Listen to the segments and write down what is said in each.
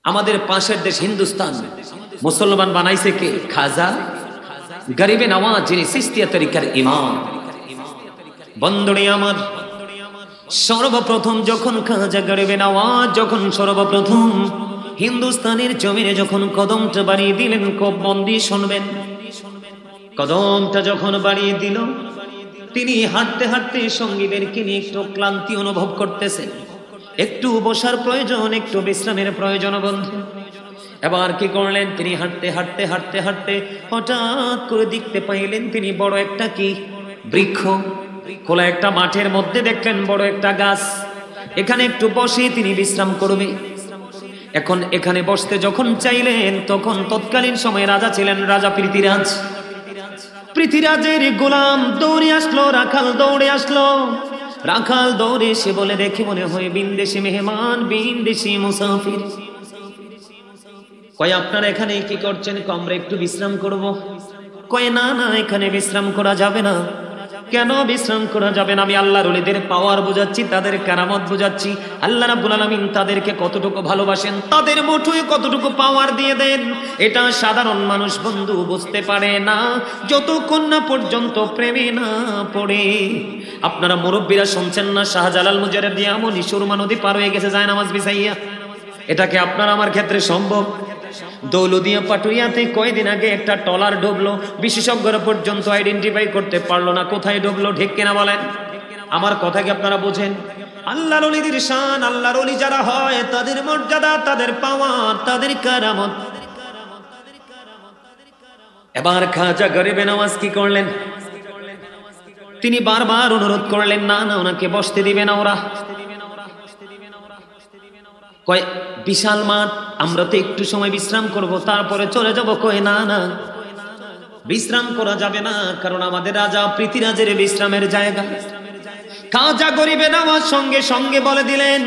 আমাদের পাশের দেশ হিন্দুস্তান, মুসলমান বানাইছে কে? খাজা গরিবে নওয়াজ, যিনি সিস্তিয়া তরিকার ইমাম। বন্ধুরে আমার, সর্বপ্রথম যখন খাজা গরিবে নওয়াজ যখন সর্বপ্রথম হিন্দুস্তানের জমিনে যখন কদমটা বাড়িয়ে দিলেন, খুব মন দিয়ে শুনবেন, কদমটা যখন বাড়িয়ে দিল, তিনি হাঁটতে হাঁটতে সঙ্গীদেরকে নিয়ে একটু ক্লান্তি অনুভব করতেছেন, একটু বসার প্রয়োজন, একটু বিশ্রামের প্রয়োজন। বন্ধু, এবার কি করলেন? তিনি হাঁটতে হাঁটতে হাঁটতে হাঁটতে হঠাৎ করে দেখতে পাইলেন তিনি বড় একটা কি বৃক্ষ, খোলা একটা মাঠের মধ্যে দেখলেন বড় একটা গাছ, এখানে একটু বসে তিনি বিশ্রাম করবে। এখন এখানে বসতে যখন চাইলেন, তখন তৎকালীন সময়ে রাজা ছিলেন রাজা পৃথ্বীরাজ। পৃথ্বীরাজের গোলাম দৌড়ে আসলো, রাখাল দৌড়ে আসলো। রাখাল দৌড়ে এসে বলে, দেখে মনে হয় বিনদেশি মেহমান, বিনদেশি মুসাফির। কয়, আপনারা এখানে কি করছেন? আমরা একটু বিশ্রাম করব। কয়, না না, এখানে বিশ্রাম করা যাবে না। কেন বিশ্রাম করা যাবে না? আমি আল্লাহর ওলিদের পাওয়ার বোঝাচ্ছি, তাদের কারামত বোঝাচ্ছি। আল্লাহ রাব্বুল আলামিন তাদেরকে কতটুকু ভালোবাসেন, তাদের মুঠোয় কতটুকু পাওয়ার দিয়ে দেন, এটা সাধারণ মানুষ বন্ধু বুঝতে পারে না, যতক্ষণ না পর্যন্ত প্রেমে না পড়ে। আপনারা মুরব্বীরা শুনছেন না, শাহজালাল মুজাহিদ দিয়ামনি সুরমা নদী পার হয়ে গেছে যায় নামাজ বিছাইয়া। এটাকে আপনার আমার ক্ষেত্রে সম্ভব? দৌলদিয়া পাটুরিয়াতে কয়েকদিন আগে একটা ট্রলার ডুবলো, বিশেষজ্ঞরা পর্যন্ত আইডেন্টিফাই করতে পারলো না কোথায় ডুবলো। ঠিক কিনা বলেন? আমার কথা কি আপনারা বুঝেন? আল্লাহর ওলিদের শান, আল্লাহর ওলি যারা হয় তাদের মর্যাদা, তাদের পাওয়ার, তাদের কারামত। এবার খাজা গরিবে নওয়াজ কি করলেন? তিনি বারবার অনুরোধ করলেন, না না, ওনাকে বসতে দিবে না ওরা। কয়, বিশাল মাঠ, আমরা তো একটু সময় বিশ্রাম করব, তারপরে চলে যাব। কয়, না না, বিশ্রাম করা যাবে না, কারণ আমাদের রাজা পৃথ্বীরাজের বিশ্রামের জায়গা। খাজা গরিবে নওয়াজ সঙ্গে সঙ্গে বলে দিলেন,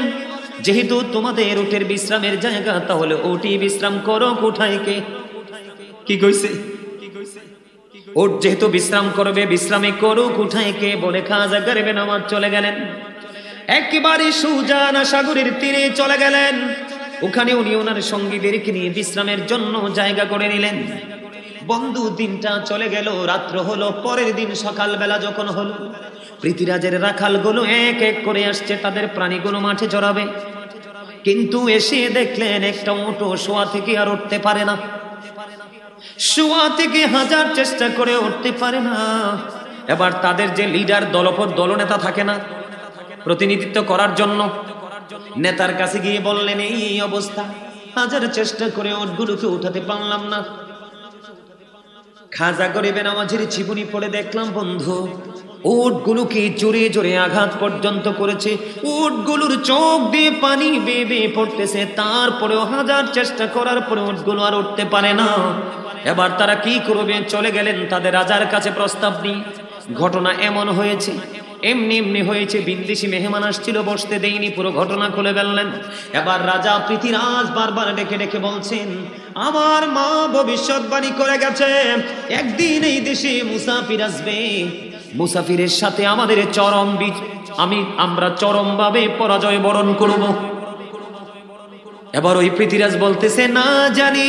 যেহেতু তোমাদের উটের বিশ্রামের জায়গা, তাহলে ওটি বিশ্রাম করো। কোথায় কে? কি কইছে? ওট যেহেতু বিশ্রাম করবে, বিশ্রামে করো। কোথায় কে? বলে খাজা গরিবে নওয়াজ চলে গেলেন, একেবারে সুজানা সাগরের তীরে চলে গেলেন। ওখানে উনি ওনার সঙ্গীদেরকে নিয়ে বিশ্রামের জন্য জায়গা করে নিলেন। বন্ধু, দিনটা চলে গেল, রাত্র হলো। পরের দিন সকালবেলা যখন হলো, পৃথ্বীরাজের রাখালগুলো এক এক করে আসছে, তাদের প্রাণীগুলো মাঠে চড়াবে। কিন্তু এসে দেখলেন একটা উট শোয়া থেকে আর উঠতে পারে না। শোয়া থেকে হাজার চেষ্টা করে উঠতে পারে না। এবার তাদের যে লিডার, দলপতি, দলনেতা থাকে না, প্রতিনিধিত্ব করার জন্য, নেতার কাছে গিয়ে বললেন, এই অবস্থা, হাজার চেষ্টা করে উটগুলোকে উঠাতে পারলাম না। খাজা গরিবে নওয়াজের জীবনী পড়ে দেখলাম বন্ধু, উটগুলোকে জোরে জোরে আঘাত পর্যন্ত করেছে, উটগুলোর চোখ দিয়ে পানি বেয়ে বেয়ে পড়তেছে, তারপরেও হাজার চেষ্টা করার পরে উটগুলো আর উঠতে পারে না। এবার তারা কি করবে? চলে গেলেন তাদের রাজার কাছে প্রস্তাব নিয়ে। ঘটনা এমন হয়েছে, এমনি এমনি হয়েছে, বিদেশি মেহমান আসছিল, বসতে দেয়নি, পুরো ঘটনা খুলে ফেললেন। এবার রাজা পৃথ্বীরাজ বারবার ডেকে ডেকে বলছেন, আমার মা ভবিষ্যৎবাণী করে গেছে, একদিন এই দেশে মুসাফির আসবে, মুসাফিরের সাথে আমাদের আমরা চরমভাবে পরাজয় বরণ করব। এবার ওই পৃথ্বীরাজ বলতেছে, না জানি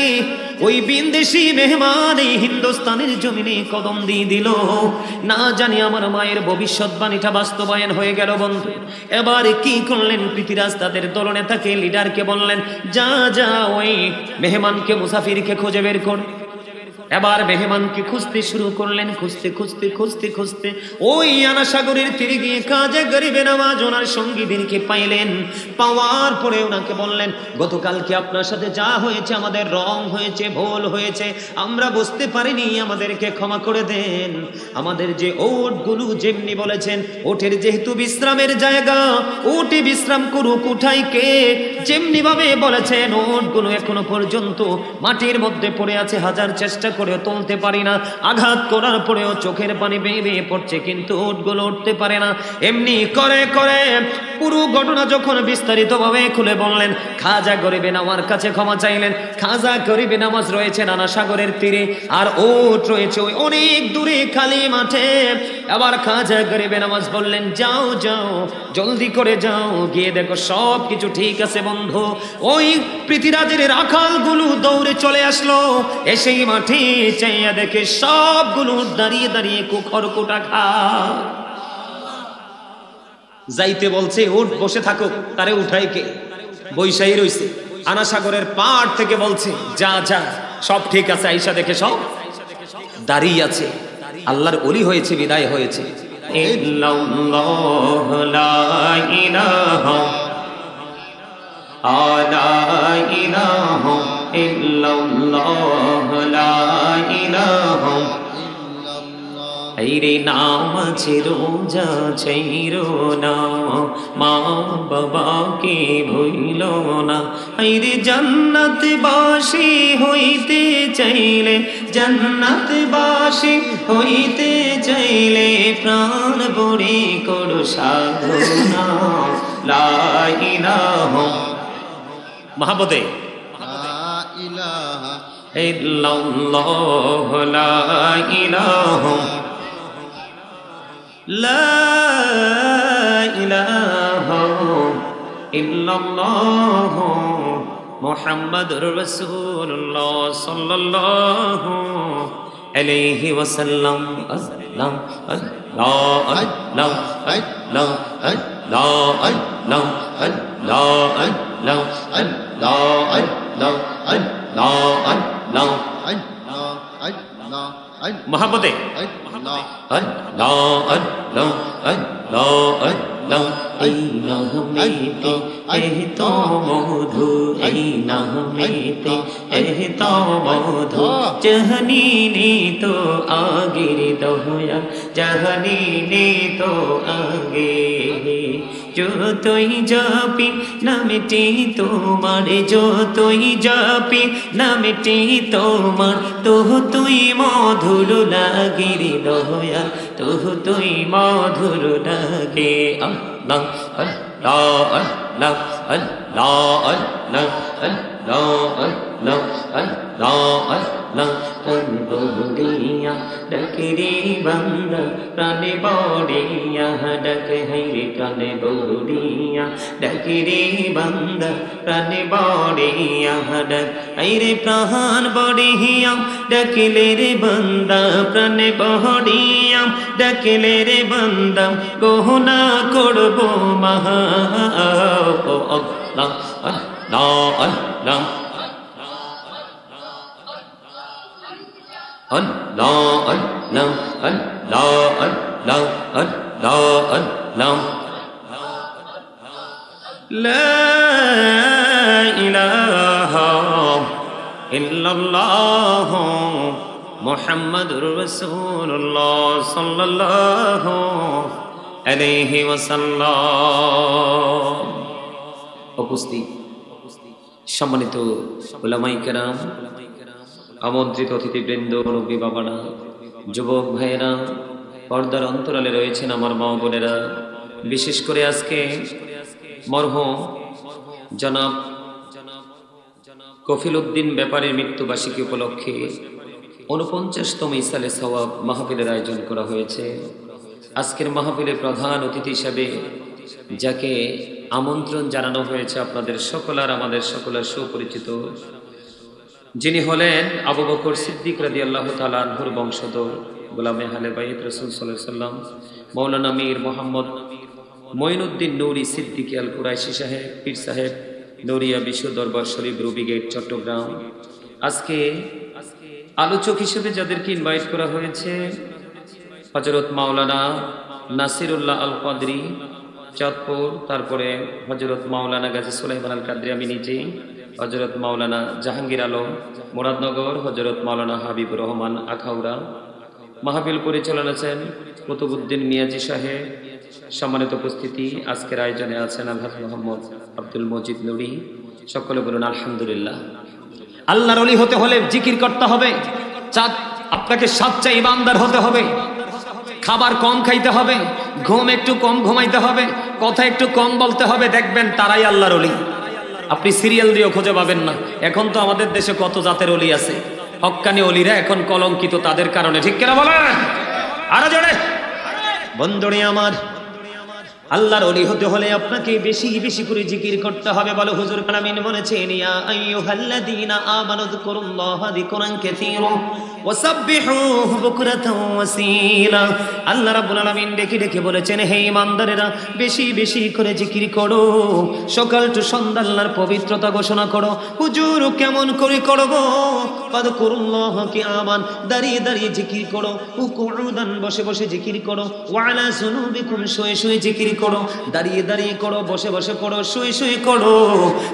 ওই বিদেশি মেহমান এই হিন্দুস্তানের জমিনে কদম দিয়ে দিল, না জানি আমার মায়ের ভবিষ্যৎবাণীটা বাস্তবায়ন হয়ে গেল। বন্ধু, এবার কি করলেন পৃথ্বীরাজ? তাদের দলনেতাকে, লিডারকে বললেন, যা যা ওই মেহমানকে, মুসাফিরকে খুঁজে বের কর। এবার মেহমানকে খুঁজতে শুরু করলেন, খুঁজতে খুঁজতে খুঁজতে খুঁজতে ওই আনা সাগরের তীরে গিয়ে খাজা গরিবে নওয়াজ ওনার সঙ্গীদেরকে পাইলেন। পাওয়ার পরে ওনাকে বললেন, গতকালকে আপনার সাথে যা হয়েছে, আমাদের রং হয়েছে, ভুল হয়েছে, আমরা বুঝতে পারিনি, আমাদেরকে ক্ষমা করে দেন। আমাদের যে ওটগুলো যেমনি বলেছেন, ওটের যেহেতু বিশ্রামের জায়গা, ওটে বিশ্রাম করুক। কোথায় কে? যেমনি ভাবে বলেছেন, ওটগুলো এখনো পর্যন্ত মাটির মধ্যে পড়ে আছে, হাজার চেষ্টা করে তুলতে পারি না, আঘাত করার পরেও চোখের পানি বেয়ে বেয়ে পড়ছে, কিন্তু উটগুলো উঠতে পারে না। এমনি করে করে পুরো ঘটনা যখন বিস্তারিত ভাবে খুলে বললেন, খাজা গরিবে নওয়াজ কাছে ক্ষমা চাইলেন। খাজা গরিবে নওয়াজ রয়েছে নানা সাগরের তীরে, আর উট রয়েছে ওই অনেক দূরে খালি মাঠে। আবার খাজা গরিবে নওয়াজ বললেন, যাও যাও জলদি করে যাও, গিয়ে দেখো সব কিছু ঠিক আছে বন্ধু। ওই পৃথিরাজের রাখালগুলো দৌড়ে চলে আসলো, এসেই মাঠে চাইয়া দেখে সবগুলো দাঁড়িয়ে দাঁড়িয়ে কুখর কোটা খায়। যাইতে বলছে, উঠ বসে থাকো, তারে উঠাই কে? বৈশাই রইছে। আনাসাগরের পাড় থেকে বলছে, যা যা সব ঠিক আছে, আইসা দেখে সব দাঁড়িয়ে আছে। আল্লাহর ওলি হয়েছে, বিদায় হয়েছে। ইল্লাল্লাহু লা ইলাহা ইল্লাল্লাহু লা ইলাহা রে নাম আছে রোজা ছেড়ো না, মা বাবাকে ভুইল না। রে জান্নাতবাসী হইতে চাইলে, জান্নাতবাসী হইতে চাইলে প্রাণ ভরে করো সাধনা। লা ইলাহা মহাবতে ইল্লাল্লাহু লা ইলাহা লা ইলাহা ইল্লাল্লাহ মুহাম্মাদুর রাসূলুল্লাহ সাল্লাল্লাহু আলাইহি ওয়াসাল্লাম। আল্লাহ আল্লাহ আল্লাহ আল্লাহ আল্লাহ আল্লাহ আল্লাহ আল্লাহ আল্লাহ আল্লাহ মহাব্বতে এই নামেতে এতো মধু, এই নামেতে এতো মধু, জাহানি তো আগের দহয়া, জাহানি তো আগে। যতই জাপি নামটি তোমার, যতই জাপি নামটি তোমার, তো তুই মধুর লাগে রে দয়া, তো তুই মধুর লাগে। আল্লাহ আল্লাহ আল্লাহ আল্লাহ আল্লাহ আল্লাহ আল্লাহ আল্লাহ আল্লাহ। বড়িয়া ডাকে রে বান্দা প্রাণে বড়িয়া ডাকে, হাইরে প্রাণে বড়িয়া ডাকে রে বান্দা প্রাণে বড়িয়া ডাক, হাইরে প্রাণ বড়িয়া ডাকিলে রে বান্দা প্রাণে বড়িয়া ডাকিলে রে বান্দা, গহনা করব মহা। আল্লাহ আল্লাহ আল্লাহ Allah Allah Allah Allah Allah Allah La ilaha illallah Muhammadur Rasulullah sallallahu alayhi wasallam। উপস্থিত সম্মানিত উলামায়ে কেরাম, আমন্ত্রিত অতিথিবৃন্দ, নবী বাবারা, যুবক ভাইয়েরা, পর্দার অন্তরালে রয়েছেন আমার মা বোনেরা, বিশেষ করে আজকে মরহুম জনাব কফিল উদ্দিন ব্যাপারীর মৃত্যুবার্ষিকী উপলক্ষে ৪৯তম ইসালে সওয়াব মাহফিলের আয়োজন করা হয়েছে। আজকের মাহফিলের প্রধান অতিথি হিসেবে যাকে আমন্ত্রণ জানানো হয়েছে আপনাদের সকলের, আমাদের সকলের সুপরিচিত, যিনি হলেন আবু বকর সিদ্দিক রাদিয়াল্লাহু তাআলা আনহুর বংশধর, গোলামে আহলে বাইত রাসূল সাল্লাল্লাহু আলাইহি ওয়াসাল্লাম, মাওলানা মীর মোহাম্মদ মঈনুদ্দিন নূরী সিদ্দিকী আল কুরাইশি সাহেব, পীর সাহেব, নূরিয়া বিশ্ব দরবার শরীফ, রুবি গেট, চট্টগ্রাম। আজকে আলোচক হিসেবে যাদেরকে ইনভাইট করা হয়েছে, হযরত মাওলানা নাসিরুল্লাহ আল কদরি চাঁদপুর, তারপরে হযরত মাওলানা গাজী সুলাইমান আল কাদরি আমি নিজেই, হযরত মাওলানা জাহাঙ্গীর আলম মুরাদনগর, হযরত মাওলানা হাবিবুর রহমান আখাউড়া। মাহফিল পরিচালনা আছেন কুতুবউদ্দিন মিয়াজি সাহেব। সম্মানিত উপস্থিতি, আজকের আয়োজনে আছেন আলহাজ মোহাম্মদ আব্দুল মজিদ নুরি। সকলে বলুন আলহামদুলিল্লাহ। আল্লাহর ওলি হতে হলে জিকির করতে হবে, আপনাকে সাচ্চা ইমানদার হতে হবে, খাবার কম খাইতে হবে, ঘুম একটু কম ঘুমাইতে হবে, কথা একটু কম বলতে হবে, দেখবেন তারাই আল্লাহর ওলি। আপনি সিরিয়াল দিয়েও খুঁজে পাবেন না। এখন তো আমাদের দেশে কত জাতের ওলি আছে, হক্কানি ওলিরা এখন কলঙ্কিত তাদের কারণে, ঠিক কিনা বলেন? আরো জোরে বন্ধুরে আমার, আল্লাহর ওলি হতে হলে আপনাকে বেশি বেশি করে জিকির করতে হবে। বলো হুজুর আমিন বলেছেন, ইয়া আইয়ুহাল্লাযীনা আমানু যিকুরুল্লাহা যিকরান কাসীরা ওয়াসাব্বিহুহু বুকরাতাও ওয়াসীলা। আল্লাহ রাব্বুল আলামিন ডেকে ডেকে বলেছেন, হে ঈমানদারেরা, বেশি বেশি করে জিকির করো, সকাল টু সন্ধ্যা আল্লাহর পবিত্রতা ঘোষণা করো। হুজুর কেমন করে করব? ফাযকুরুল্লাহা কিয়ামান, দাঁড়িয়ে দাঁড়িয়ে জিকির করো, উকুউদান, বসে বসে জিকির করো, ওয়া আলা যুনুবিকুম, শুয়ে শুয়ে জিকির করো, দাঁড়িয়ে দাঁড়িয়ে করো, বসে বসে করো, শুয়ে শুয়ে করো,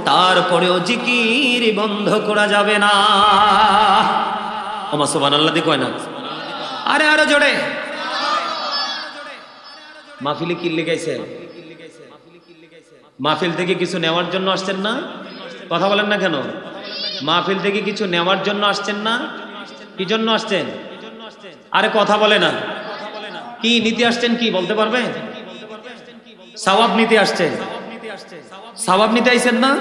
তারপরেও জিকির বন্ধ করা যাবে না। ওমা সুবহানাল্লাহ দি কয় না? আরে আরো জোরে। মাহফিলে কি লেগাইছে? মাহফিল থেকে কিছু নেওয়ার জন্য আসছেন না? কথা বলেন না কেন? মাহফিল থেকে কিছু নেওয়ার জন্য আসছেন না? কি জন্য আসছেন? আরে কথা বলে না। কি নিতে আসছেন? কি বলতে পারবে? সওয়াব নিতে আসছেন। সওয়াব নিতে আইছেন না?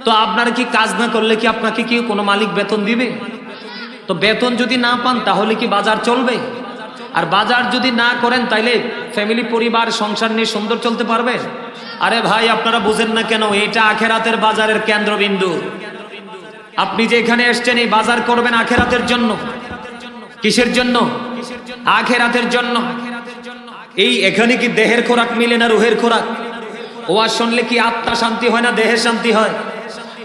তো আপনারা কি কাজ না করলে কি আপনাকে কি কোনো মালিক বেতন দিবে? তো বেতন যদি না পান তাহলে কি বাজার চলবে? আর বাজার যদি না করেন তাইলে ফ্যামিলি, পরিবার, সংসার নিয়ে সুন্দর চলতে পারবে? আরে ভাই আপনারা বুঝেন না কেন? এটা আখেরাতের বাজারের কেন্দ্রবিন্দু। আপনি যে এখানে এসছেন, এই বাজার করবেন আখেরাতের জন্য। কিসের জন্য? আখেরাতের জন্য। এই এখানে কি দেহের খোরাক মিলে না রুহের খোরাক? ওয়াজ শুনলে কি আত্মা শান্তি হয় না দেহের শান্তি হয়?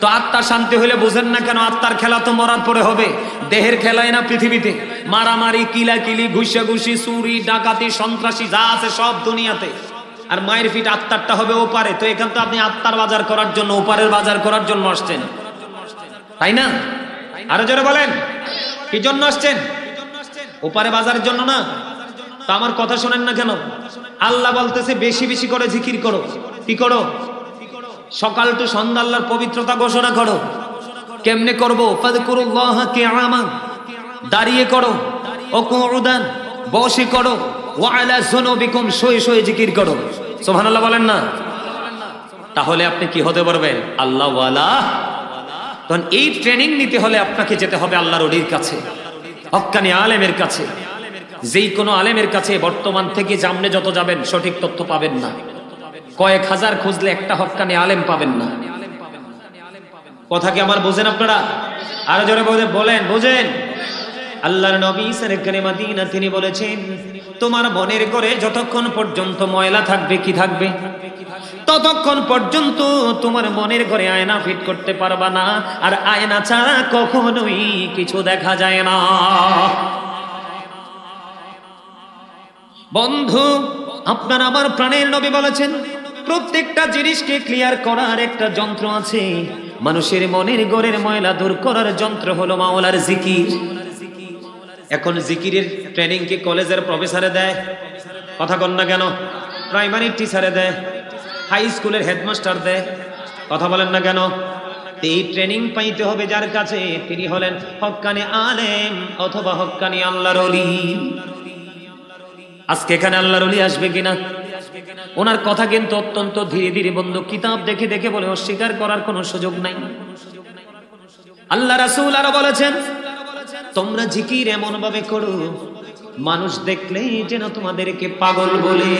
তো আত্মার শান্তি হলে বুঝেন না কেন? আত্মার খেলা তো মরার পরে হবে, দেহের খেলায় না পৃথিবীতে। মারামারি, কিলাকিলি, ঘুষাঘুষি, চুরি, ডাকাতি, সন্ত্রাসী যা আছে সব দুনিয়াতে। আর মায়ের ফিট আত্মারটা হবে ওপারে। তো এখান তো আপনি আত্মার বাজার করার জন্য, ওপারের বাজার করার জন্য আসছেন, তাই না? আরো জোরে বলেন, কি জন্য আসছেন? ওপারে বাজারের জন্য না? তো আমার কথা শোনেন না কেন? আল্লাহ বলতেছে বেশি বেশি করে জিকির করো। কি করো? সকাল টু সন্ধ্যা আল্লাহর পবিত্রতা ঘোষণা করো। কেমনে করবো? ফাযকুরুল্লাহা কিয়ামান, দাঁড়িয়ে করো, উকুউদান, বসে করো, ওয়া আলা যুনুবিকুম, শুয়ে শুয়ে জিকির করো। সুবহানাল্লাহ বলেন না? তাহলে আপনি কি হতে পারবেন? আল্লাহ ওয়ালা। তখন এই ট্রেনিং নিতে হলে আপনাকে যেতে হবে আল্লাহর ওলির কাছে, হক্কানি আলেমের কাছে। যেই কোনো আলেমের কাছে বর্তমান থেকে সামনে যত যাবেন সঠিক তথ্য পাবেন না। কয়েক হাজার খুঁজলে একটা হক্কানি আলেম পাবেন না। কথা কি আমার বোঝেন আপনারা? আরো জোরে বলেন, বোঝেন? আল্লাহর নবী সরকারে মদিনা তিনি বলেছেন, তোমার মনের ঘরে যতক্ষণ পর্যন্ত ময়লা থাকবে, কি থাকবে? ততক্ষণ পর্যন্ত তোমার মনের ঘরে আয়না ফিট করতে পারবা না। আর আয়না ছাড়া কখনোই কিছু দেখা যায় না। বন্ধু, আপনার আমার প্রাণের নবী বলেছেন, প্রত্যেকটা জিনিসকে ক্লিয়ার করার একটা যন্ত্র আছে। মানুষের মনের ঘরের ময়লা দূর করার যন্ত্র হলো মাওলার জিকির। এখন জিকিরের ট্রেনিং কি কলেজের প্রফেসরে দেয়? কথা কন না কেন? প্রাইমারি টিচারে দেয়, হাই স্কুলের হেডমাস্টার দেয়। কথা বলেন না কেন? এই ট্রেনিং পাইতে হবে যার কাছে, তিনি হলেন হক্কানি আলেম অথবা হক্কানি আল্লাহর ওলি। আজকে এখানে আল্লাহর ওলি আসবে কিনা? ওনার কথা কিন্তু অত্যন্ত ধীরে ধীরে বন্ধু, কিতাব দেখে দেখে বলে অস্বীকার করার কোনো সুযোগ নাই। আল্লাহ রাসূল আরো বলেছেন, তোমরা জিকির এমন ভাবে করো মানুষ দেখলে যেন তোমাদেরকে পাগল বলে।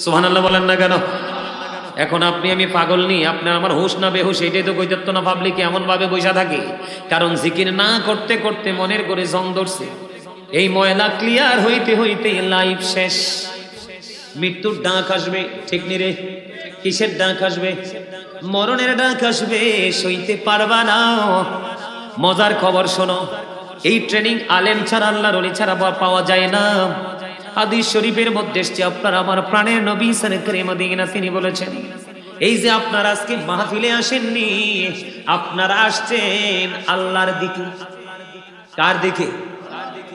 সুবহানাল্লাহ বলেন না কেন? এখন আপনি আমি পাগল নি, আপনার আমার হুশ না বেহুশ এটাই তো কইতে না। পাবলিক এমন ভাবে বসে থাকে, কারণ জিকির না করতে করতে মনের করে জং ধরছে। এই ময়লা ক্লিয়ার হইতে হইতে লাইফ শেষ। মৃত্যুর ডাক আসবে, ঠিক নি রে? কিসের ডাক আসবে? মরণের ডাক আসবে, সইতে পারবা না। মজার খবর শোনো, এই ট্রেনিং আলেম ছাড়া, আল্লাহর ওলি ছাড়া পাওয়া যায় না। হাদিস শরীফের মধ্যে এসেছে, আপনার আমার প্রাণের নবী সরকারে মদিনা তিনি বলেছেন, এই যে আপনারা আজকে মাহফিলে আসেননি, আপনারা আসছেন আল্লাহর দিকে। কার দিকে?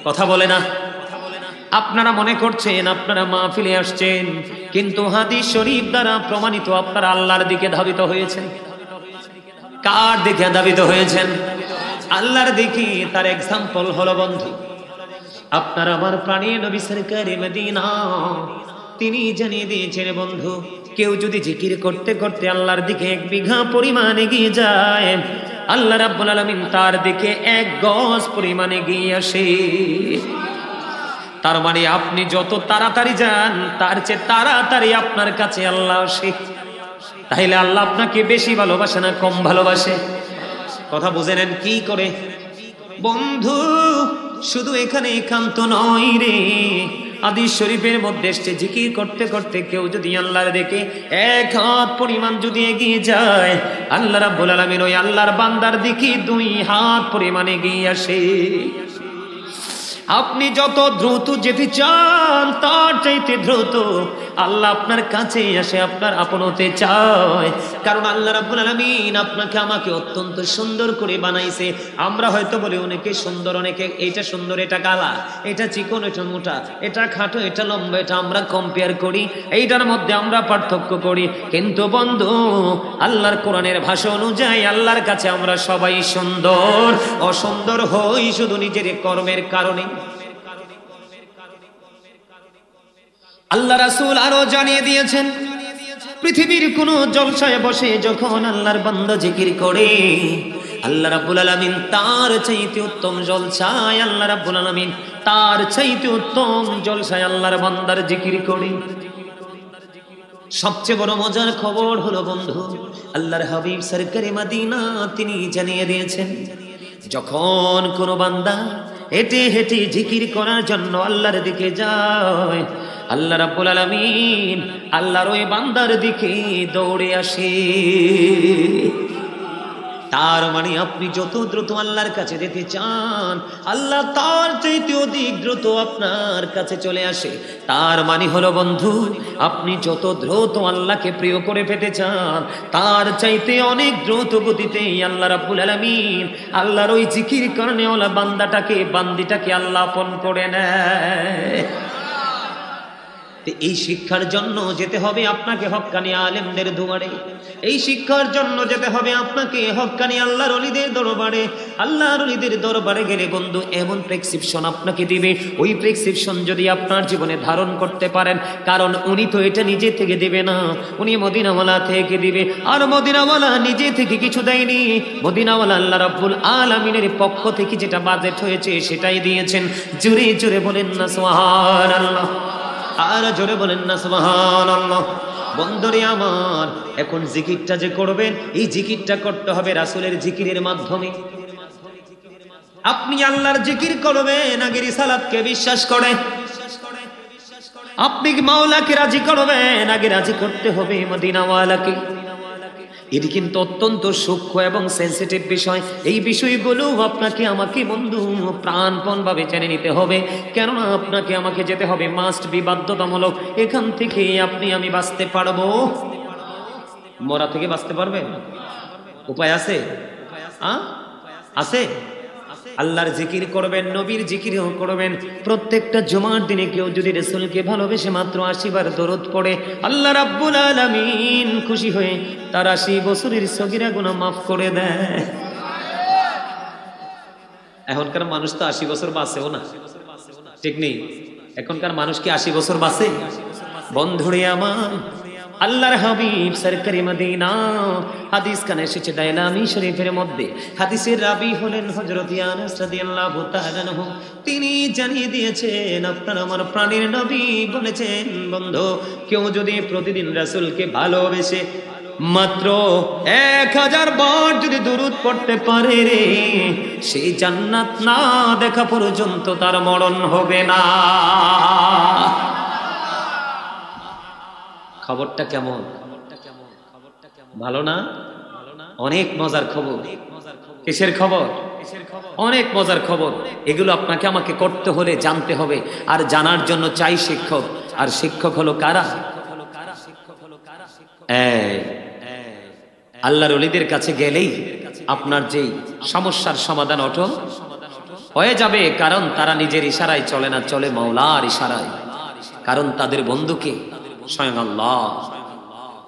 কথা বলে না। আপনারা মনে করছেন আপনারা মাহফিলে আসছেন, কিন্তু হাদিস শরীফ দ্বারা প্রমাণিত আপনারা আল্লাহর দিকে ধাবিত হয়েছেন। কার দিকে ধাবিত হয়েছেন? আল্লাহর দিকে। তার এক্সাম্পল হলো বন্ধু, আপনার আমার প্রাণের নবী সরকারে মদিনা তিনি জানিয়ে দিয়েছেন, বন্ধু কেউ যদি জিকির করতে করতে আল্লাহর দিকে 1 বিঘা পরিমাণ এগিয়ে যায়, আল্লাহ রাব্বুল আলামিন তার দিকে 1 গজ পরিমাণ এগিয়ে আসে। তার মানে আপনি যত তাড়াতাড়ি যান তার চেয়ে তাড়াতাড়ি আপনার কাছে আল্লাহ আসে। তাইলে আল্লাহ আপনাকে বেশি ভালোবাসে না কম ভালোবাসে? কথা বুঝে নেন কি করে বন্ধু। শুধু এখানে একান্ত নয় রে, হাদিস শরীফের মধ্যে এসেছে জিকির করতে করতে কেউ যদি আল্লাহর দেখে এক হাত পরিমাণ যদি এগিয়ে যায়, আল্লাহ রাব্বুল আলামিন ওই আল্লাহর বান্দার দিকে 2 হাত পরিমাণ এগিয়ে আসে। আপনি যত দ্রুত যেতে চান তার চাইতে দ্রুত আল্লাহ আপনার কাছে আসে, আপনার আপন হতে চায়। কারণ আল্লাহ রাব্বুল আলামিন আপনাকে আমাকে অত্যন্ত সুন্দর করে বানাইছে। আমরা হয়তো বলি অনেকে সুন্দর, অনেকে এটা সুন্দর, এটা কালা, এটা চিকন, এটা মোটা, এটা খাটো, এটা লম্বা, এটা আমরা কম্পেয়ার করি, এইটার মধ্যে আমরা পার্থক্য করি। কিন্তু বন্ধু, আল্লাহর কোরআনের ভাষা অনুযায়ী আল্লাহর কাছে আমরা সবাই সুন্দর। অসুন্দর হই শুধু নিজের কর্মের কারণে। আল্লাহ রাসূল আরো জানিয়ে দিয়েছেন, পৃথিবীর কোন জলসায় বসে যখন আল্লাহর বান্দা জিকির করে, আল্লাহ রাব্বুল আলামিন তার চাইতে উত্তম জলসায়, আল্লাহ রাব্বুল আলামিন তার চাইতে উত্তম জলসায় আল্লাহর বান্দার জিকির করে। সবচেয়ে বড় মজার খবর হলো বন্ধু, আল্লাহর হাবিব সরকারে মদিনা তিনি জানিয়ে দিয়েছেন, যখন কোন বান্দা হেঁটে হেঁটে জিকির করার জন্য আল্লাহর দিকে যায়, আল্লাহ রাব্বুল আলামিন আল্লাহর ওই বান্দার দিকে দৌড়ে আসে। তার মানে আপনি যত দ্রুত আল্লাহর কাছে যেতে চান, আল্লাহ তার চাইতে অধিক দ্রুত আপনার কাছে চলে আসে। তার মানে হলো বন্ধু, আপনি যত দ্রুত আল্লাহকে প্রিয় করে পেতে চান, তার চাইতে অনেক দ্রুত গতিতে আল্লাহ রাব্বুল আলামিন আল্লাহর ওই জিকির কারণে ওলা বান্দিটাকে আল্লাহ আপন করে নেয়। এই শিক্ষার জন্য যেতে হবে আপনাকে হক্কানি আলেমদের দুয়ারে, এই শিক্ষার জন্য যেতে হবে আপনাকে হক্কানি আল্লাহর ওলিদের দরবারে। আল্লাহর ওলিদের দরবারে গেলে বন্ধু এমন প্রেসক্রিপশন আপনাকে দিবে, ওই প্রেসক্রিপশন যদি আপনার জীবনে ধারণ করতে পারেন, কারণ উনি তো এটা নিজে থেকে দিবে না, উনি মদিনাওয়ালা থেকে দিবে। আর মদিনাওয়ালা নিজে থেকে কিছু দেয়নি, মদিনাওয়ালা আল্লাহ রাব্বুল আলামিনের পক্ষ থেকে যেটা বাজেট হয়েছে সেটাই দিয়েছেন। জোরে জোরে বলেন না সুবহানাল্লাহ, আর জোরে বলেন না সুবহানাল্লাহ। বন্ধুরে আমার, এখন জিকিরটা যে করবেন, এই জিকিরটা করতে হবে রাসূলের জিকিরের মাধ্যমে। আপনি আল্লাহর জিকির করবেন আগে রিসালাতকে বিশ্বাস করে, আপনি মাওলাকে রাজি করবেন আগে রাজি করতে হবে মদিনাওয়ালাকে। এটি কিন্তু অত্যন্ত সূক্ষ্ম এবং সেন্সিটিভ বিষয়। এই বিষয়গুলো আপনাকে আমাকে বন্ধু প্রাণপণ ভাবে জেনে নিতে হবে, কেননা আপনাকে আমাকে যেতে হবে, মাস্ট বি, বাধ্যতামূলক। এখান থেকে আপনি আমি বাঁচতে পারবো? মরা থেকে বাঁচতে পারবেন? উপায় আছে? আছে? আল্লাহর জিকির করবেন, নবীর জিকিরও করবেন। প্রত্যেকটা জুমার দিনে কেউ যদি রাসূলকে ভালোবেসে মাত্র 80 বার দরুদ পড়ে, আল্লাহ রাব্বুল আলামিন খুশি হয়ে তার 80 বছরের সগীরা গুনাহ মাফ করে দেয়। এখনকার মানুষ তো 80 বছর বাঁচেও না, ঠিক নেই? এখনকার মানুষ কি 80 বছর বাঁচে? বন্ধুরে আমার, আল্লাহর হাবিব সরকারি মদিনা হাদিস কানে এসেছে দাইলামি শরীফের মধ্যে। হাদিসের রাবি হলেন হযরত আনাস রাদিয়াল্লাহু তাআলা আনহু। তিনি জানিয়ে দিয়েছেন, আপনার আমার প্রাণের নবী বলেছেন, বন্ধু কেউ যদি প্রতিদিন রাসূলকে ভালোবেসে মাত্র 1000 বার যদি দুরূদ পড়তে পারে রে, সেই জান্নাত না দেখা পর্যন্ত তার মরণ হবে না। খবরটা কেমন? ভালো না? অনেক মজার খবর। কিসের খবর? অনেক মজার খবর। এগুলো আপনাকে আমাকে করতে হলে জানতে হবে, আর জানার জন্য চাই শিক্ষক। আর শিক্ষক হলো কারা? আল্লাহর ওলিদের কাছে গেলেই আপনার যেই সমস্যার সমাধান অটো হয়ে যাবে, কারণ তারা নিজের ইশারায় চলে না, চলে মাওলার ইশারায়। কারণ তাদের বন্ধুকে স্বয়ং আল্লাহ।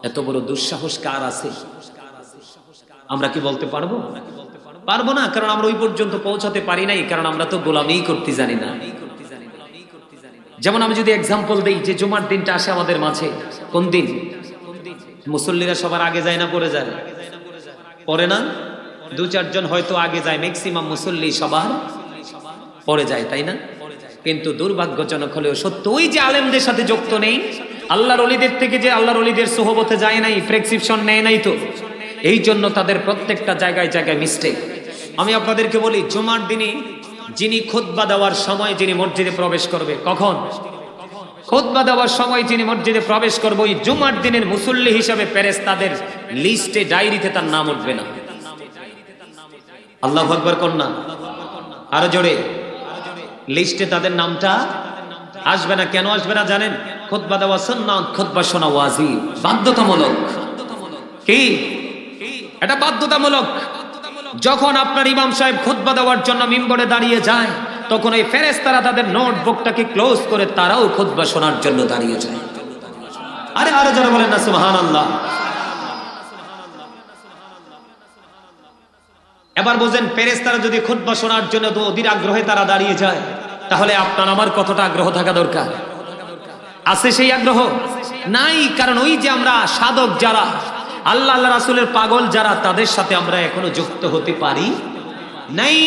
এত বড় দুঃসাহস কার আছে? আমরা কি বলতে পারবো? পারবো না, কারণ আমরা ওই পর্যন্ত পৌঁছাতে পারি নাই, কারণ আমরা তো গোলামি করতে জানি না। যেমন আমি যদি এক্সাম্পল দেই, যে জুমার দিনটা আসে আমাদের মাঝে, কোন দিন? মুসল্লিরা সবার আগে যায় না পরে যায়? পরে না? 2-4 জন হয়তো আগে যায়, ম্যাক্সিমাম মুসল্লি সবার পরে যায়, তাই না? কিন্তু দুর্ভাগ্যজনক হলেও সত্য, ওই যে আলেমদের সাথে যুক্ত নেই, আল্লাহর ওলিদের থেকে যে আল্লাহর ওলিদের সোহবতে যায় নাই, প্রেসক্রিপশন নেয় নাই, তো এই জন্য তাদের প্রত্যেকটা জায়গায় জায়গায় মিস্টেক। আমি আপনাদেরকে বলি, জুমার দিনে যিনি খুতবা দেওয়ার সময় যিনি মসজিদে প্রবেশ করবে, কখন খুতবা দেওয়ার সময় যিনি মসজিদে প্রবেশ করবে, ওই জুমার দিনের মুসল্লি হিসাবে ফেরেশতাদের লিস্টে, ডায়েরিতে তার নাম উঠবে না। আল্লাহু আকবার কন্যা, আরো জোরে, লিস্টে তাদের নামটা আসবে না। কেন আসবে না জানেন? খুতবা দেওয়া সুন্নাত, খুতবা শোনা ওয়াজিব, বাধ্যতামূলক। কি এটা বাধ্যতামূলক? যখন আপনার ইমাম সাহেব খুতবা দেওয়ার জন্য মিম্বরে দাঁড়িয়ে যায়, তখন এই ফেরেশতারা তাদের নোটবুকটাকে ক্লোজ করে তারাও খুতবা শোনার জন্য দাঁড়িয়ে যায়। আরে আরো যারা বলেন না সুবহানাল্লাহ। এবার বোঝেন, ফেরেশতারা যদি খুতবা শোনার জন্য তো অধীর আগ্রহে তারা দাঁড়িয়ে যায়, তাহলে আপনার আমার কতটা আগ্রহ থাকা দরকার? আছে সেই আগ্রহ? নাই। কারণ ওই যে আমরা সাধক যারা, আল্লাহ আল্লাহ রাসূলের পাগল যারা, তাদের সাথে আমরা এখনো যুক্ত হতে পারি নাই।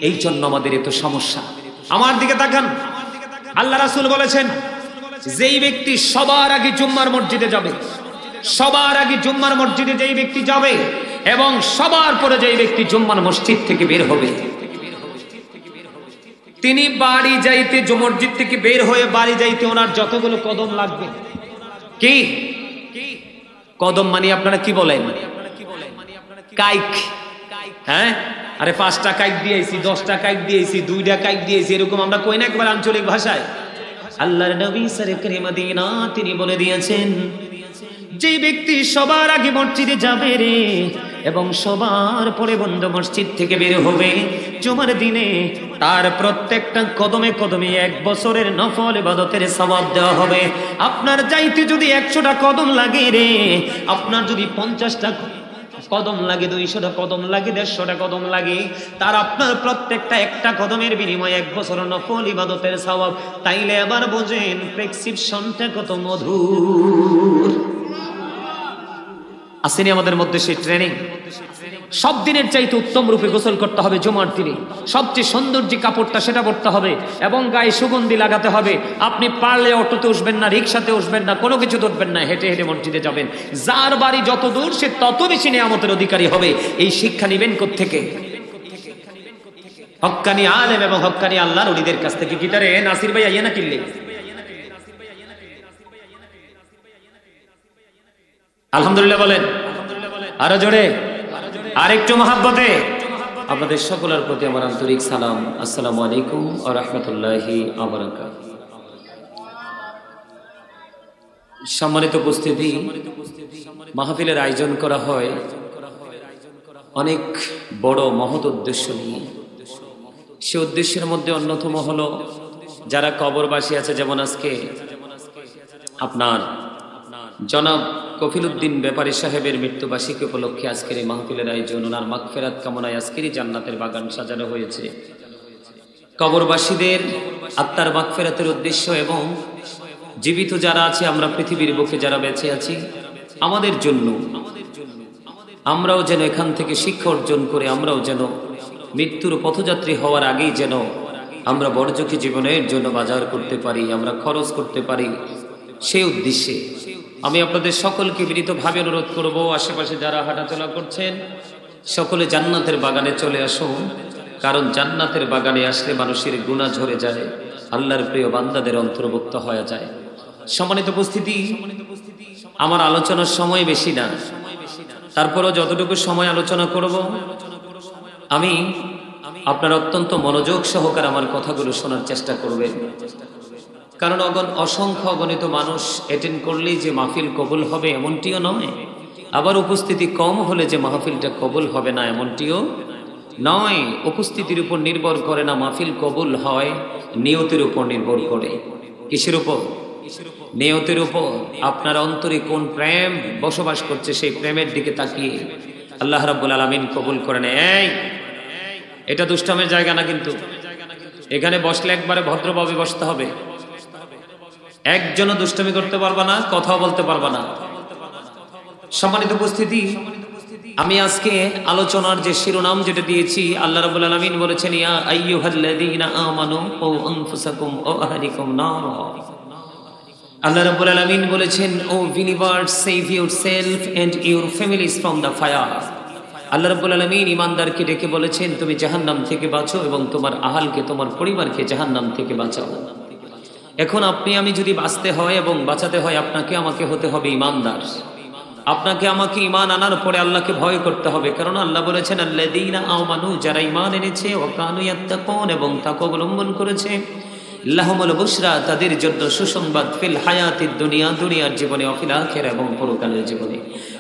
এই জন্য আমাদের এত সমস্যা। আমার দিকে তাকান, আল্লাহ রাসূল বলেছেন, যেই ব্যক্তি সবার আগে জুম্মার মসজিদে যাবে, সবার আগে জুম্মার মসজিদে যেই ব্যক্তি যাবে, এবং সবার পরে যেই ব্যক্তি জুম্মার মসজিদ থেকে বের হবে, তিনি বাড়ি যাইতে, মসজিদ থেকে বের হয়ে বাড়ি যাইতে ওনার যতগুলো কদম লাগবে, কি কদম মানে আপনারা কি বলেন? কাইক। হ্যাঁ, আরে 5টা কাইক দিয়েছি, 10টা কাইক দিয়েছি, 2টা কাইক দিয়েছি, এরকম আমরা কই না একবার আঞ্চলিক ভাষায়। আল্লাহর নবী সরকারে মদিনা তিনি বলে দিয়েছেন, যে ব্যক্তি সবার আগে মসজিদে যাবে রে, এবং সবার পরে বন্ধ মসজিদ থেকে বের হবে জুমার দিনে, তার প্রত্যেকটা কদমে কদমে 1 বছরের নফল ইবাদতের সওয়াব দেওয়া হবে। আপনার যাইতে যদি 100টা কদম লাগে রে, আপনার যদি 50টা কদম লাগে, 200টা কদম লাগে, 150টা কদম লাগে, তার আপনার প্রত্যেকটা একটা কদমের বিনিময়ে 1 বছর নফল ইবাদতের সওয়াব। তাইলে আবার বোঝেন প্রেসক্রিপশনটা কত মধুর। আসেনি আমাদের মধ্যে সেই ট্রেনিং? সব দিনের চাইতে উত্তম রূপে গোসল করতে হবে জুমার দিনে, সবচেয়ে সুন্দর যে কাপড়টা সেটা পরতে হবে, এবং গায়ে সুগন্ধি লাগাতে হবে। আপনি পারলে অটোতে উঠবেন না, রিক্সাতে উঠবেন না, কোনো কিছু উঠবেন না, হেঁটে হেঁটে মসজিদে যাবেন। যার বাড়ি যত দূর সে তত বেশি নেয়ামতের অধিকারী হবে। এই শিক্ষা নিবেন কোত্থেকে? হক্কানি আলেম এবং হক্কানি আল্লাহর ওলিদের কাছ থেকে। গিটারে নাসির ভাই আইয়া না কিনলে? আলহামদুলিল্লাহ বলেন, আরো জোরে, আরেকটু মহাব্বতে। আপনাদের সকলের প্রতি আমার আন্তরিক সালাম। আসসালামু আলাইকুম ওয়া রাহমাতুল্লাহি ওয়া বারাকাতুহু। সম্মানিত উপস্থিতি, মাহফিলের আয়োজন করা হয় অনেক বড় মহৎ উদ্দেশ্য নিয়ে। সে উদ্দেশ্যের মধ্যে অন্যতম হলো, যারা কবরবাসী আছে, যেমন আজকে আপনার জনাব কফিলউদ্দিন ব্যাপারী সাহেবের মৃত্যুবার্ষিকী উপলক্ষে আজকের এই মাহফিলের আয়োজন, ওনার মাগফিরাত কামনায় আজকেরই জান্নাতের বাগান সাজানো হয়েছে। কবরবাসীদের আত্মার মাগফিরাতের উদ্দেশ্য, এবং জীবিত যারা আছে, আমরা পৃথিবীর বুকে যারা বেঁচে আছি, আমাদের জন্য আমরাও যেন এখান থেকে শিক্ষা অর্জন করে, আমরাও যেন মৃত্যুর পথযাত্রী হওয়ার আগেই যেন আমরা বড়জোখী জীবনের জন্য বাজার করতে পারি, আমরা খরচ করতে পারি। সেই উদ্দেশ্যে আমি আপনাদের সকলকে বিনীতভাবে অনুরোধ করব, আশেপাশে যারা হাঁটাচলা করছেন সকলে জান্নাতের বাগানে চলে আসুন। কারণ জান্নাতের বাগানে আসলে মানুষের গুনাহ ঝরে যায়, আল্লাহর প্রিয় বান্দাদের অন্তর্ভুক্ত হয়ে যায়। সম্মানিত উপস্থিতি, আমার আলোচনার সময় বেশি না, তারপরও যতটুকু সময় আলোচনা করব, আমি আপনার অত্যন্ত মনোযোগ সহকারে আমার কথাগুলো শোনার চেষ্টা করবেন। কারণ অসংখ্য অগণিত মানুষ অ্যাটেন্ড করলেই যে মাহফিল কবুল হবে এমনটিও নয়, আবার উপস্থিতি কম হলে যে মাহফিলটা কবুল হবে না এমনটিও নয়। উপস্থিতির উপর নির্ভর করে না মাহফিল কবুল হয়, নিয়তের উপর নির্ভর করে। কিসের উপর? নিয়তের উপর। আপনার অন্তরে কোন প্রেম বসবাস করছে সেই প্রেমের দিকে তাকিয়ে আল্লাহ রাব্বুল আলামিন কবুল করেন। এটা দুষ্টামের জায়গা না, কিন্তু এখানে বসলে একবারে ভদ্রভাবে বসতে হবে। একজনও দুষ্টামি করতে পারবা না, কথাও বলতে পারবা না। সম্মানিত উপস্থিতি, আমি আজকে আলোচনার যে শিরোনাম যেটা দিয়েছি, আল্লাহ রাব্বুল আলামিন বলেছেন ইয়া আইয়ুহাল্লাযীনা আমানু ও আনফুসাকুম ও আহলিকুম নারা। আল্লাহ রাব্বুল আলামিন বলেছেন, O believers, save yourself and your families from the fire. আল্লাহ রাব্বুল আলামিন ঈমানদারকে ডেকে বলেছেন, তুমি জাহান্নাম থেকে বাঁচো এবং তোমার আহালকে, তোমার পরিবারকে জাহান্নাম থেকে বাঁচাও। এখন আপনি আমি যদি বাঁচতে হয় এবং বাঁচাতে হয়, আপনাকে আমাকে হতে হবে ঈমানদার। আপনাকে আমাকে ঈমান আনার পরে আল্লাহকে ভয় করতে হবে, কারণ আল্লাহ বলেছেন আল্লাযীনা আমানু, যারা ঈমান এনেছে, ওয়া কানু ইয়াত্তাকুন, এবং তাকওয়া অবলম্বন করেছে, লাহুমুল বুশরা, তাদের জন্য সুসংবাদ, ফিল হায়াতিদ দুনিয়া, দুনিয়ার জীবনে, ওয়া ফিল আখিরা, এবং পরকালের জীবনে।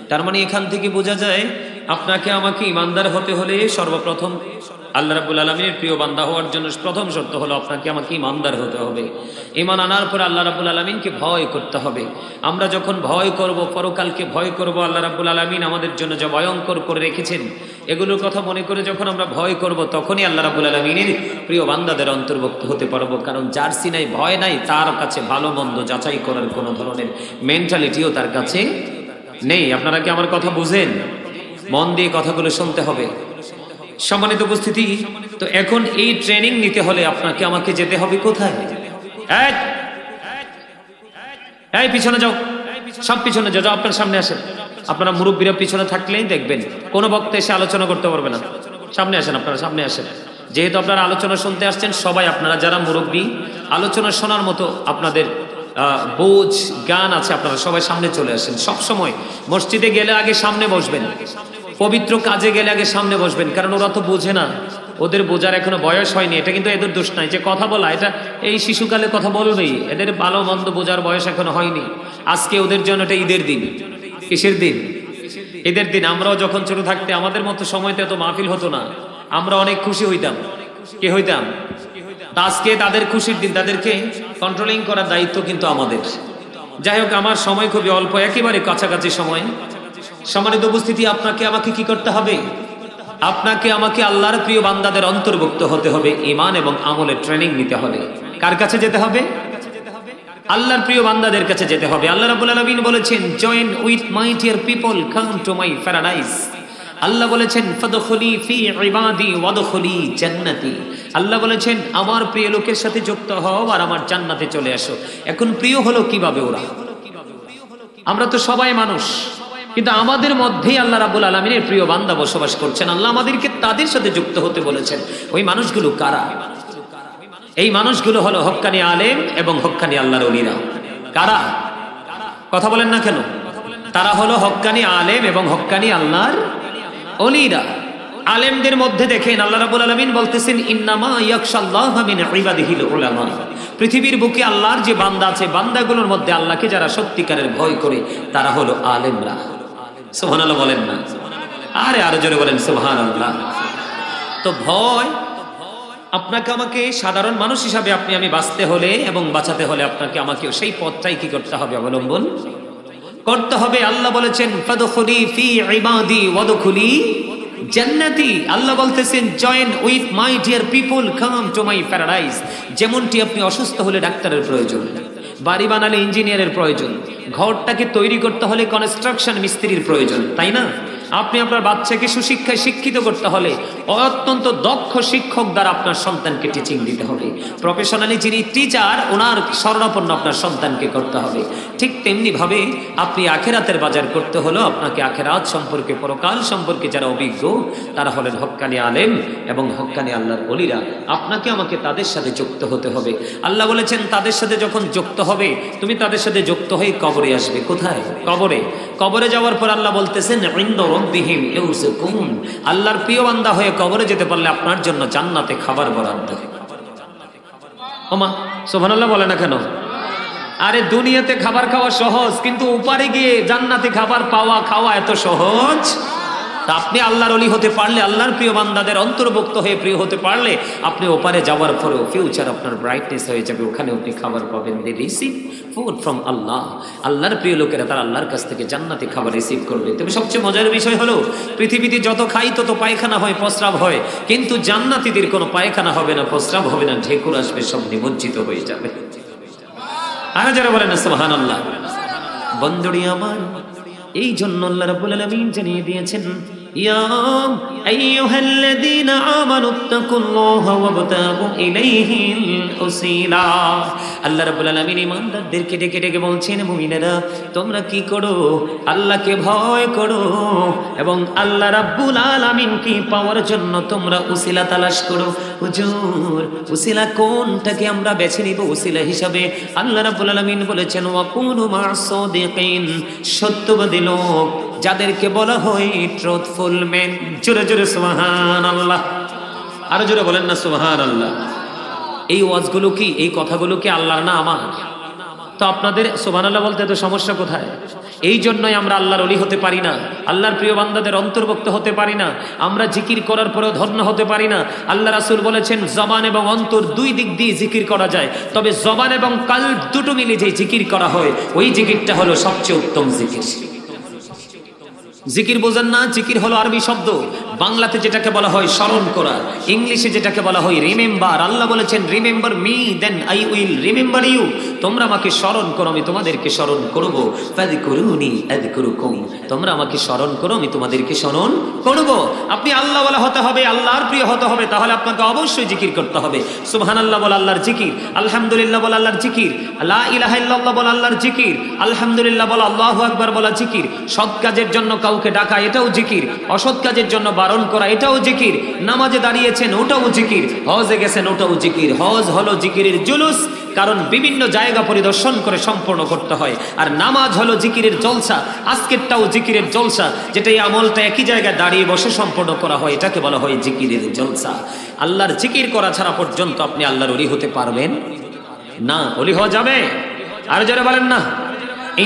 তার মানে এখান থেকে বোঝা যায় আপনাকে আমাকে ঈমানদার হতে হলে সর্বপ্রথম আল্লাহ রাব্বুল আলামিনের প্রিয় বান্দা হওয়ার জন্য প্রথম শর্ত হলো আপনাকে আমাকে ঈমানদার হতে হবে। ঈমান আনার পর আল্লাহ রাব্বুল আলামিনকে ভয় করতে হবে। আমরা যখন ভয় করব, পরকালকে ভয় করব, আল্লাহ রাব্বুল আলামিন আমাদের জন্য যা ভয়ঙ্কর করে রেখেছেন এগুলোর কথা মনে করে যখন আমরা ভয় করব, তখনই আল্লাহ রাব্বুল আলামিনের প্রিয় বান্দাদের অন্তর্ভুক্ত হতে পারবো। কারণ যার সিনায় ভয় নাই, তার কাছে ভালো মন্দ যাচাই করার কোনো ধরনের মেন্টালিটিও তার কাছে নেই। আপনারা কি আমার কথা বুঝেন? মন দিয়ে কথাগুলো শুনতে হবে। সম্মানিত উপস্থিতি, তো এখন এই ট্রেনিং নিতে হলে আপনাকে আমাকে যেতে হবে কোথায়? এই পিছনে যাও, সব পিছনে যাও, আপনার সামনে আসেন। আপনারা মুরব্বীরা পিছনে থাকলেই দেখবেন কোন বক্তা এসে আলোচনা করতে পারবে না। সামনে আসেন, আপনারা সামনে আসেন। যেহেতু আপনারা আলোচনা শুনতে আসছেন, সবাই আপনারা যারা মুরব্বী, আলোচনা শোনার মতো আপনাদের বোঝ জ্ঞান আছে, আপনারা সবাই সামনে চলে আসেন। সব সময় মসজিদে গেলে আগে সামনে বসবেন, পবিত্র কাজে গেলে আগে সামনে বসবেন, কারণ ওরা তো বোঝে না, ওদের বোঝার এখনো বয়স হয়নি। এটা কিন্তু এদের দোষ নাই যে কথা বলা, এটা এই শিশুকালে কথা বলবেই, এদের ভালো মন্দ বোঝার বয়স এখনো হয়নি। আজকে ওদের জন্য এটা ঈদের দিন। কিসের দিন? ঈদের দিন। আমরাও যখন ছোট থাকতে আমাদের মতো সময়তে এত মাহফিল হতো না, আমরা অনেক খুশি হইতাম। কে হইতাম? আজকে তাদের খুশির দিন, তাদেরকে কন্ট্রোলিং করার দায়িত্ব কিন্তু আমাদের। যাই হোক, আমার সময় খুবই অল্প, একেবারে কাছাকাছি সময়। সম্মানিত উপস্থিতি, আপনাকে আমাকে কি করতে হবে? আপনাকে আমাকে আল্লাহর প্রিয় বান্দাদের অন্তর্ভুক্ত হতে হবে, ঈমান এবং আমলের ট্রেনিং নিতে হবে। কার কাছে যেতে হবে? আল্লাহর প্রিয় বান্দাদের কাছে যেতে হবে। আল্লাহ রাব্বুল আলামিন বলেছেন, join with my dear people, come to my paradise. আল্লাহ বলেছেন, ফাদখুলি ফি ইবাদি ওয়াদখুলি জান্নাতি। আল্লাহ বলেছেন, আমার প্রিয় লোকের সাথে যুক্ত হও আর আমার জান্নাতে চলে আসো। এখন প্রিয় হলো কিভাবে ওরা? আমরা তো সবাই মানুষ, কিন্তু আমাদের মধ্যেই আল্লাহ রাব্বুল আলামিনের প্রিয় বান্দা বসবাস করছেন। আল্লাহ আমাদেরকে তাদের সাথে যুক্ত হতে বলেছেন। ওই মানুষগুলো কারা? এই মানুষগুলো হলো হক্কানি আলেম এবং হক্কানি আল্লাহর ওলিরা। কারা? কথা বলেন না কেন? তারা হলো হক্কানি আলেম এবং হক্কানি আল্লাহর ওলিরা। আলেমদের মধ্যে দেখেন আল্লাহ রাব্বুল আলামিন বলতেছেন, ইন্নামা ইয়াখশাল্লাহা মিন ইবাদিহিল উলামা। পৃথিবীর বুকে আল্লাহর যে বান্দা আছে, বান্দাগুলোর মধ্যে আল্লাহকে যারা সত্যিকারের ভয় করে, তারা হলো আলেমরা। সুবহানাল্লাহ বলেন না? আরো জোরে বলেন সুবহানাল্লাহ। তো ভয় আপনাকে আমাকে সাধারণ মানুষ হিসাবে আপনি আমি বাঁচতে হলে এবং বাঁচাতে হলে আপনাকে আমাকেও সেই পথটাই কি করতে হবে? অবলম্বন করতে হবে। আল্লাহ বলেছেন, ফাদখুলি ফি ইবাদি ওয়াদখুলি জান্নাতি। আল্লাহ বলতেছেন, join with my dear people, come to my paradise. যেমনটি আপনি অসুস্থ হলে ডাক্তারের প্রয়োজন, বাড়ি বানালে ইঞ্জিনিয়ারের প্রয়োজন, ঘরটাকে তৈরি করতে হলে কনস্ট্রাকশন মিস্ত্রির প্রয়োজন, তাই না? আপনি আপনার বাচ্চাকে সুশিক্ষায় শিক্ষিত করতে হলে অত্যন্ত দক্ষ শিক্ষক দ্বারা আপনার সন্তানকে টিচিং দিতে হবে। প্রফেশনালি যিনি টিচার, ওনার শরণাপন্ন আপনার সন্তানকে করতে হবে। ঠিক তেমনি ভাবে আপনি আখেরাতের বাজার করতে হলো আপনাকে আখেরাত সম্পর্কে, পরকাল সম্পর্কে যারা অভিজ্ঞ, তারা হলেন হক্কানি আলেম এবং হক্কানি আল্লাহর ওলিরা। আপনাকে আমাকে তাদের সাথে যুক্ত হতে হবে। আল্লাহ বলেছেন, তাদের সাথে যখন যুক্ত হবে, তুমি তাদের সাথে যুক্ত হয়ে কবরে আসবে। কোথায়? কবরে। কবরে যাওয়ার পর আল্লাহ বলতেছেন, ইনদা রাব্বিহিম ইউসকুন। আল্লাহর প্রিয় বান্দা হয়ে কবরে যেতে পারলে আপনার জন্য জান্নাতে খাবার বরাদ্দ। ওমা সুবহানাল্লাহ বলে না কেন? আরে দুনিয়াতে খাবার খাওয়া সহজ, কিন্তু উপরে গিয়ে জান্নাতে খাবার পাওয়া, খাওয়া এত সহজ? তা আপনি আল্লাহর ওলি হতে পারলে, আল্লাহর প্রিয় বান্দাদের অন্তর্ভুক্ত হয়ে প্রিয় হতে পারলে, আপনি ওপারে যাওয়ার পরেও ফিউচার আপনার ব্রাইটনেস হয়ে যাবে। ওখানে আপনি খাবার পাবেন। দে রিসিভ ফুড ফ্রম আল্লাহ। আল্লাহর প্রিয় লোকেরা তারা আল্লাহর কাছ থেকে জান্নাতি খাবার রিসিভ করবে। তবে সবচেয়ে মজার বিষয় হলো, পৃথিবীতে যত খাই তত পায়খানা হয়, প্রস্রাব হয়, কিন্তু জান্নাতীদের কোনো পায়খানা হবে না, প্রস্রাব হবে না, ঢেকুর আসবে, সব নিমজ্জিত হয়ে যাবে। আর যারা বলেন সুবহানাল্লাহ। বন্ধুরি আমার, এই জন্য আল্লাহ রাব্বুল আলামিন জানিয়ে দিয়েছেন, ইয়া আইয়ুহাল্লাযীনা আমানুত্তাকুল্লাহা ওয়াবতাগু ইলাইহিল ওসিলা। আল্লাহ রাব্বুল আলামিন ঈমানদারদেরকে ডেকে ডেকে বলছেন, মুমিনেরা তোমরা কি করো? আল্লাহকে ভয় করো এবং আল্লাহ রাব্বুল আলামিনকে পাওয়ার জন্য তোমরা উসিলা তালাশ করো। হুজুর, উসিলা কোনটাকে আমরা বেছে নিব উসিলা হিসাবে? আল্লাহ রাব্বুল আলামিন বলেছেন, ওয়াকুনু মা'আস সাদিকিন, সত্যবাদী লোক যাদেরকে বলা হয় ট্রুথফুল মেন। জোরে জোরে সুবহানাল্লাহ, আরো জোরে বলেন না সুবহানাল্লাহ। এই ওয়াজগুলো কি, এই কথাগুলো কি আল্লাহর না আমার? তো আপনাদের সুবহানাল্লাহ বলতে তো সমস্যা কোথায়? এই জন্যই আমরা আল্লাহর ওলি হতে পারি না, আল্লাহর প্রিয় বান্দাদের অন্তর্ভুক্ত হতে পারি না, আমরা জিকির করার পরেও ধন্য হতে পারি না। আল্লাহ রাসূল বলেছেন, জবান এবং অন্তর দুই দিক দিয়ে জিকির করা যায়, তবে জবান এবং কলব দুটো মিলে যে জিকির করা হয় ওই জিকিরটা হলো সবচেয়ে উত্তম জিকির। জিকির বোঝেন না? জিকির হলো আরবি শব্দ, বাংলাতে যেটাকে বলা হয় স্মরণ করা, ইংলিশে যেটাকে বলা হয় রিমেম্বার। আল্লাহ বলেছেন, remember me then I will remember you. তোমরা আমাকে স্মরণ করো, আমি তোমাদেরকে স্মরণ করব। ফাযকুরুনি আযকুরুকুম, তোমরা আমাকে স্মরণ করো, আমি তোমাদেরকে স্মরণ করব। আপনি আল্লাহ ওয়ালা হতে হবে, আল্লাহর প্রিয় হতে হবে, তাহলে আপনাকে অবশ্যই জিকির করতে হবে। সুবহানাল্লাহ বলা আল্লাহর জিকির, আলহামদুলিল্লাহ বলা আল্লাহর জিকির, লা ইলাহা ইল্লাল্লাহ বলা আল্লাহর জিকির, আলহামদুলিল্লাহ বলা, আল্লাহু আকবার বলা জিকির। সৎ কাজের জন্য কাউকে ডাকা, এটাও জিকির। অসৎ কাজের জন্য বারণ করা, এটাও জিকির। নামাজে দাঁড়িয়েছেন, ওটাও জিকির। হজে গেছেন, ওটাও জিকির। হজ হলো জিকিরের জুলুস, কারণ বিভিন্ন জায়গা পরিদর্শন করে সম্পূর্ণ করতে হয়। আর নামাজ হলো জিকিরের জলসা, আজকেরটাও জিকিরের জলসা, যেটা এই আমলটা একই জায়গায় দাঁড়িয়ে বসে সম্পূর্ণ করা হয়, এটাকে বলা হয় জিকিরের জলসা। আল্লাহর জিকির করা ছাড়া পর্যন্ত আপনি আল্লাহর ওলি হতে পারবেন না। ওলি হওয়া যাবে? আর যারা বলেন না,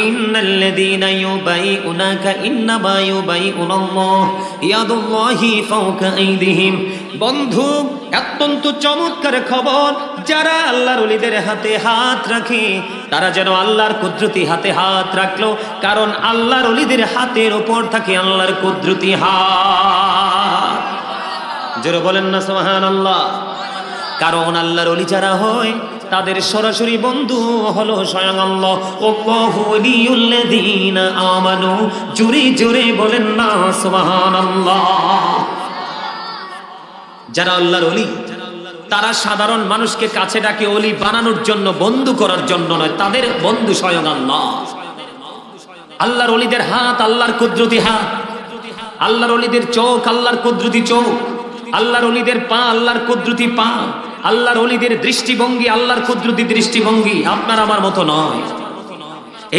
ইন্নাল্লাযীনা ইউবাইউনাকা ইন্নামা ইউবাইউনাল্লাহ ইয়াদুল্লাহি ফাওকা আইদিহিম। বন্ধু, অত্যন্ত চমৎকার খবর, যারা আল্লাহর ওলিদের হাতে হাত রাখে তারা যেন আল্লাহর কুদরতি হাতে হাত রাখলো, কারণ আল্লাহর ওলিদের হাতের উপর থাকে আল্লাহর কুদরতি হাত। জোরে বলেন না সুবহানাল্লাহ। কারণ আল্লাহর ওলি যারা হয় তাদের সরাসরি বন্ধু হলো স্বয়ং আল্লাহ। আল্লাহু ওয়ালিউল্লাযীনা আমানু, জোরে জোরে বলেন না সুবহানাল্লাহ। যারা আল্লাহর ওলি তারা সাধারণ মানুষকে কাছে ডাকে ওলি বানানোর জন্য, বন্ধু করার জন্য নয়, তাদের বন্ধু স্বয়ং আল্লাহ। আল্লাহর ওলিদের হাত আল্লাহর কুদরতি হাত, আল্লাহর ওলিদের চোখ আল্লাহর কুদরতি চোখ, আল্লাহর ওলিদের পা আল্লাহর কুদরতি পা, আল্লাহর ওলিদের দৃষ্টিভঙ্গি আল্লাহর কুদরতি দৃষ্টিভঙ্গি, আপনার আমার মতো নয়।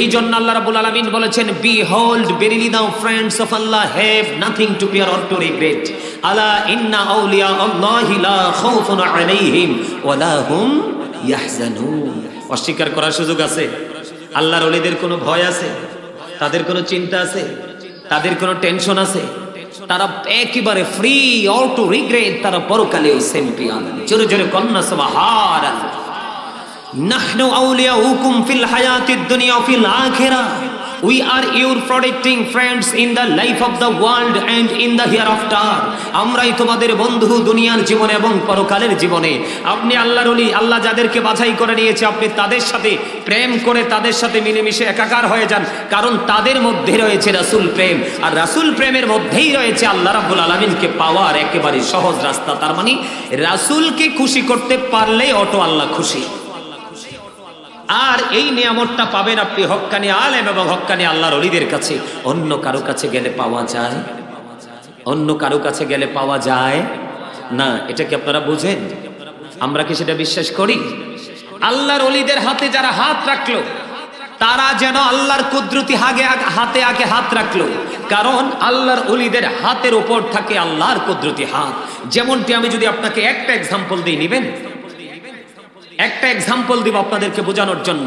এই জন্য আল্লাহ রাব্বুল আলামিন বলেছেন, behold verily the friends of Allah have nothing to fear or to regret. আলা ইন্না আউলিয়া আল্লাহি লা খাউফুন আলাইহিম ওয়া লা হুম ইয়াহজানুন। অস্বীকার করার সুযোগ আছে? আল্লাহর ওলিদের কোনো ভয় আছে? তাদের কোনো চিন্তা আছে? তাদের কোনো টেনশন আছে? তারা একেবারে ফ্রি, অল টু রিগ্রেট, তারা পরকালেও চ্যাম্পিয়ন। জোরে জোরে কন্যা সুবহানাল্লাহ। নাহনু আউলিয়াউকুম ফিল হায়াতিদ দুনিয়া ওয়া feel আখিরাহ। We are your protecting friends in the life of the world and in the hereafter. আমরাই তোমাদের বন্ধু দুনিয়ার জীবনে এবং পরকালের জীবনে। আপনি আল্লাহর ওলি, আল্লাহ যাদেরকে বাছাই করে নিয়েছে, আপনি তাদের সাথে প্রেম করে তাদের সাথে মিলেমিশে একাকার হয়ে যান, কারণ তাদের মধ্যে রয়েছে রাসূল প্রেম, আর রাসূল প্রেমের মধ্যেই রয়েছে আল্লাহ রাব্বুল আলামিনকে পাওয়ার একেবারে সহজ রাস্তা। তার মানে রাসূলকে খুশি করতে পারলে অটো আল্লাহ খুশি। আর এই নিয়ামতটা পাবেন আপনি হক্কানি আলেম এবং হক্কানি আল্লাহর ওলিদের কাছে। অন্য কারো কাছে গেলে পাওয়া যায়? অন্য কারো কাছে গেলে পাওয়া যায় না। এটা কি আপনারা বুঝেন? আমরা কি সেটা বিশ্বাস করি? আল্লাহর ওলিদের হাতে যারা হাত রাখলো তারা যেন আল্লাহর কুদরতি হাতে আগে হাত রাখলো, কারণ আল্লাহর ওলিদের হাতের উপর থাকে আল্লাহর কুদরতি হাত। যেমনটি আমি যদি আপনাকে একটা এক্সাম্পল দিই, নিবেন? একটা এক্সাম্পল দিব আপনাদেরকে বোঝানোর জন্য।